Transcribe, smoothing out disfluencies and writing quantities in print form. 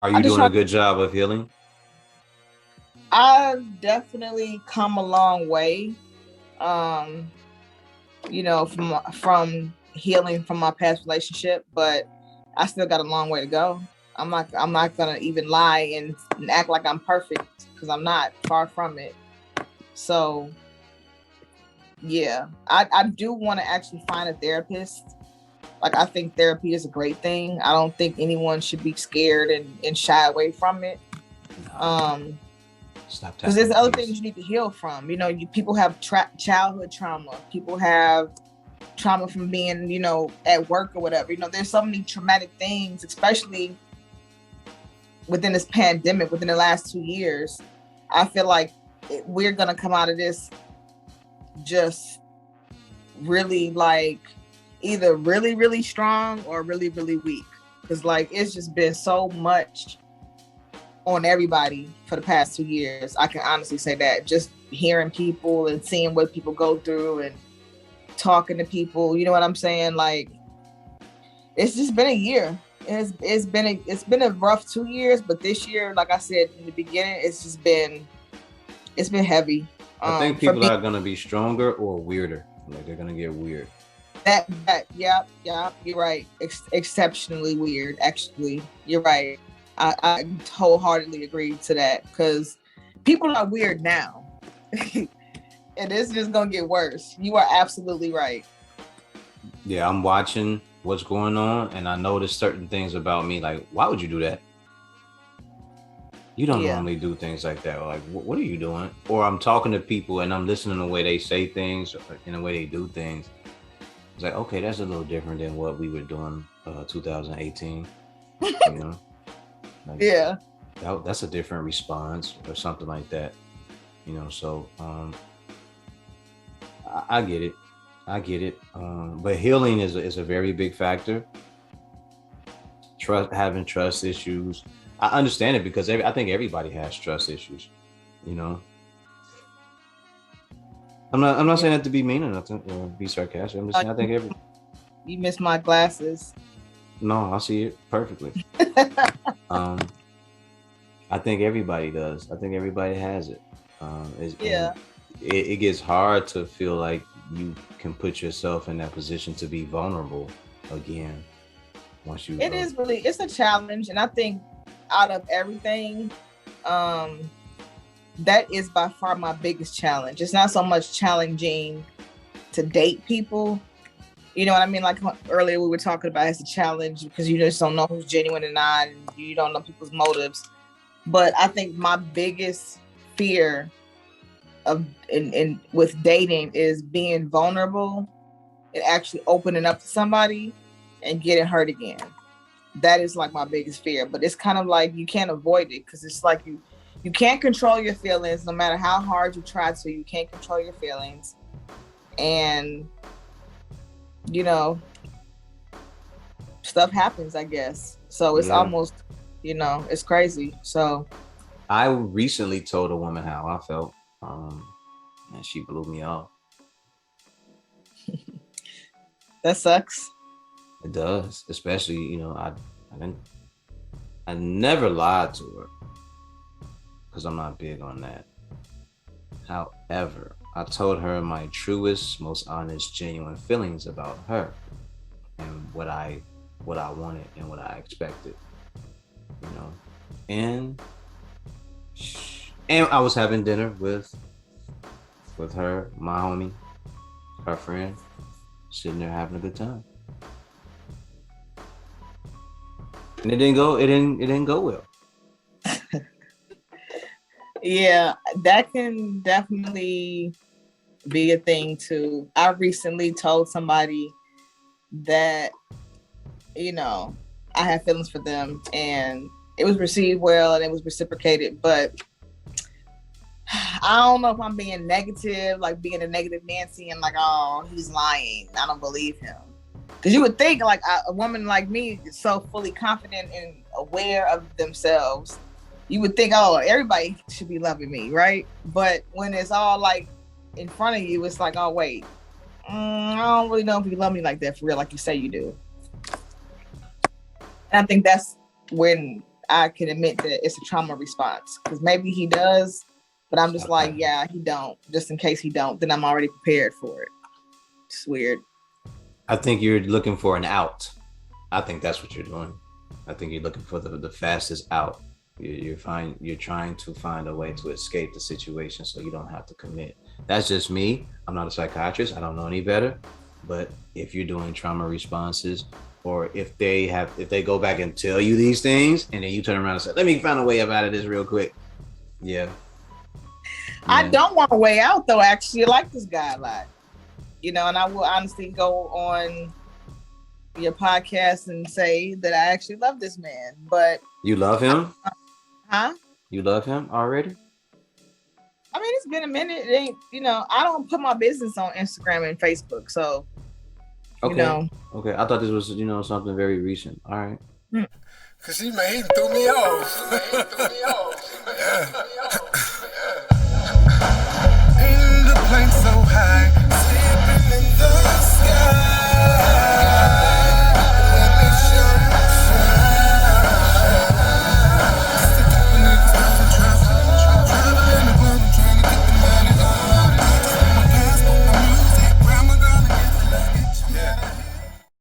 Are I you just doing try. a good job of healing? I've definitely come a long way. Um, from healing from my past relationship, but I still got a long way to go. I'm not gonna even lie and act like I'm perfect because I'm not. Far from it. So yeah, I do want to actually find a therapist. Like I think therapy is a great thing. I don't think anyone should be scared and shy away from it. No. Um, Stop because there's tapping, other things please. you need to heal from. People have childhood trauma. People have trauma from being, at work or whatever. There's so many traumatic things, especially within this pandemic, within the last 2 years. I feel like we're gonna come out of this just really like either really really strong or really really weak, because like it's just been so much on everybody for the past 2 years. I can honestly say that, just hearing people and seeing what people go through and talking to people, you know what I'm saying? Like it's just been a year. It's been a rough 2 years, but this year, like I said in the beginning, it's been heavy. I think For people me, are gonna be stronger or weirder. Like they're gonna get weird. yeah, you're right. Exceptionally weird, actually. You're right. I wholeheartedly agree to that because people are weird now, and it's just gonna get worse. You are absolutely right. Yeah, I'm watching what's going on, and I notice certain things about me. Like, why would you do that? You don't Yeah. normally do things like that. Or like, what are you doing? Or I'm talking to people and I'm listening to the way they say things or in the way they do things. It's like, okay, that's a little different than what we were doing 2018. You know, like Yeah. that's a different response or something like that. So I get it. I get it. But healing is a very big factor. Having trust issues. I understand it because I think everybody has trust issues. You know, I'm not Yeah. saying that to be mean or nothing or be sarcastic. I'm just saying I think every You missed my glasses. no, I see it perfectly. Um, I think everybody does. I think everybody has it. And Yeah. it gets hard to feel like you can put yourself in that position to be vulnerable again once you. It's a challenge, and I think out of everything, um, that is by far my biggest challenge. It's not so much challenging to date people. You know what I mean? Like earlier we were talking about, it's a challenge because you just don't know who's genuine or not, and you don't know people's motives. But I think my biggest fear of in with dating is being vulnerable and actually opening up to somebody and getting hurt again. That is like my biggest fear. But it's kind of like you can't avoid it because it's like you can't control your feelings no matter how hard you try to. You can't control your feelings, and you know stuff happens, I guess. So it's Yeah, almost, it's crazy. So I recently told a woman how I felt, and she blew me off. that sucks. It does, especially I didn't I never lied to her because I'm not big on that. However, I told her my truest, most honest, genuine feelings about her and what I wanted and what I expected, you know. And and I was having dinner with her, my homie, her friend, sitting there having a good time. And it didn't go well. Yeah, that can definitely be a thing too. I recently told somebody that, you know, I had feelings for them and it was received well and it was reciprocated, but I don't know if I'm being negative, like being a negative Nancy and like, oh, he's lying. I don't believe him. Because you would think like a woman like me is so fully confident and aware of themselves. You would think, oh, everybody should be loving me, right? But when it's all like in front of you, it's like, oh, wait, I don't really know if you love me like that for real, like you say you do. And I think that's when I can admit that it's a trauma response, because maybe he does, but I'm just like, yeah, he don't. Just in case he don't, then I'm already prepared for it. It's weird. I think you're looking for an out. I think that's what you're doing. I think you're looking for the fastest out. You're trying to find a way to escape the situation so you don't have to commit. That's just me. I'm not a psychiatrist. I don't know any better. But if you're doing trauma responses, or if they go back and tell you these things, and then you turn around and say, "Let me find a way out of this real quick." Yeah. I don't want a way out though. Actually, I like this guy a lot. And I will honestly go on your podcast and say that I actually love this man. But you love him? Huh? You love him already? I mean, it's been a minute. It ain't, I don't put my business on Instagram and Facebook, so okay. Okay, I thought this was something very recent. All right. Cause he threw me off. Yeah.